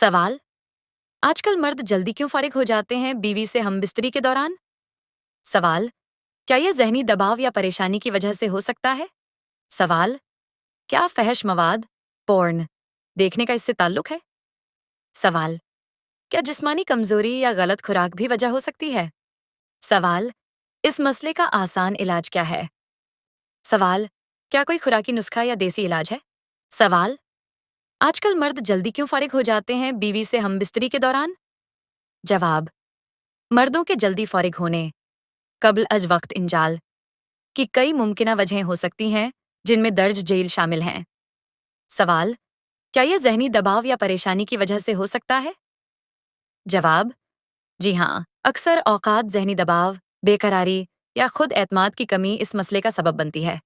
सवाल। आजकल मर्द जल्दी क्यों फारिग हो जाते हैं बीवी से हमबिस्तरी के दौरान? सवाल। क्या यह जहनी दबाव या परेशानी की वजह से हो सकता है? सवाल। क्या फहश मवाद पोर्न देखने का इससे ताल्लुक है? सवाल। क्या जिस्मानी कमजोरी या गलत खुराक भी वजह हो सकती है? सवाल। इस मसले का आसान इलाज क्या है? सवाल। क्या कोई खुराकी नुस्खा या देसी इलाज है? सवाल। आजकल मर्द जल्दी क्यों फारिग हो जाते हैं बीवी से हमबिस्तरी के दौरान? जवाब। मर्दों के जल्दी फारिग होने कब्ल अज वक्त इंजाल की कई मुमकिना वजहें हो सकती हैं, जिनमें दर्ज जेल शामिल हैं। सवाल। क्या यह जहनी दबाव या परेशानी की वजह से हो सकता है? जवाब। जी हाँ, अक्सर औकात जहनी दबाव, बेकरारी या खुद एतमाद की कमी इस मसले का सबब बनती है।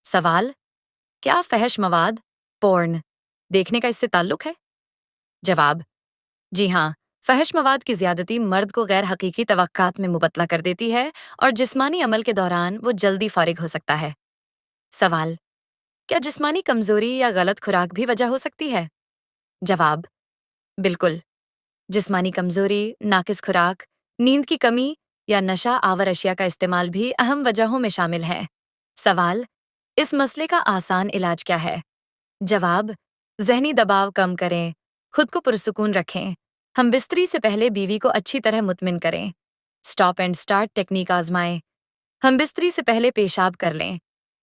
सवाल। क्या फहश मवाद पोर्न देखने का इससे ताल्लुक है? जवाब। जी हाँ, फहश मवाद की ज्यादती मर्द को गैर हकीकी तवक्कात में मुबतला कर देती है और जिस्मानी अमल के दौरान वो जल्दी फारिग हो सकता है। सवाल। क्या जिस्मानी कमजोरी या गलत खुराक भी वजह हो सकती है? जवाब। बिल्कुल। जिस्मानी कमजोरी, नाकिस खुराक, नींद की कमी या नशा आवर अशिया का इस्तेमाल भी अहम वजहों में शामिल है। सवाल। इस मसले का आसान इलाज क्या है? जवाब। जहनी दबाव कम करें, खुद को पुरसुकून रखें, हम बिस्तरी से पहले बीवी को अच्छी तरह मुतमिन करें, स्टॉप एंड स्टार्ट टेक्निक आजमाएं, हम बिस्तरी से पहले पेशाब कर लें,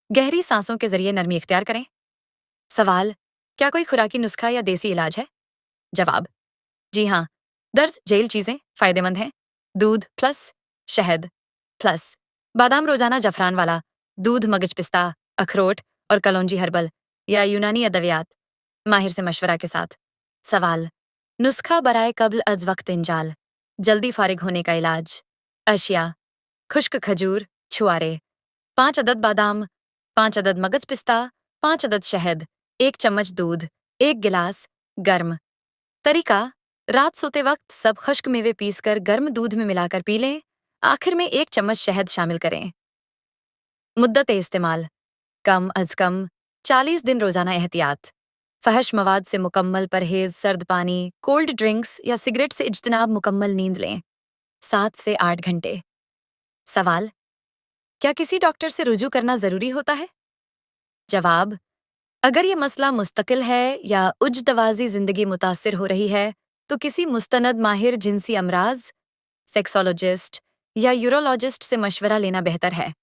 गहरी सांसों के जरिए नरमी इख्तियार करें। सवाल। क्या कोई खुराकी नुस्खा या देसी इलाज है? जवाब। जी हाँ, दर्ज जेल चीजें फायदेमंद हैं। दूध प्लस शहद प्लस बादाम रोजाना जफरान वाला दूध, मगज पिस्ता, अखरोट और कलौंजी हर्बल या यूनानी अदवियात माहिर से मशवरा के साथ। सवाल। नुस्खा बराए कब्ल अज वक्त इंजाल जल्दी फारिग होने का इलाज। अशिया। खुश्क खजूर छुआरे 5 अदद बादाम, 5 अदद मगज पिस्ता, 5 अदद शहद, 1 चम्मच दूध, 1 गिलास गर्म। तरीका। रात सोते वक्त सब खुश्क मेवे पीसकर गर्म दूध में मिलाकर पी लें, आखिर में 1 चम्मच शहद शामिल करें। मुद्दत इस्तेमाल कम अज कम 40 दिन रोजाना एहतियात। फहश मवाद से मुकम्मल परहेज, सर्द पानी, कोल्ड ड्रिंक्स या सिगरेट से इज्तनाब, मुकम्मल नींद लें 7 से 8 घंटे। सवाल। क्या किसी डॉक्टर से रुजू करना जरूरी होता है? जवाब। अगर ये मसला मुस्तकिल है या उज दवाजी जिंदगी मुतासिर हो रही है तो किसी मुस्तनद माहिर जिनसी अमराज, सेक्सोलॉजिस्ट या यूरोलॉजिस्ट से मशवरा लेना बेहतर है।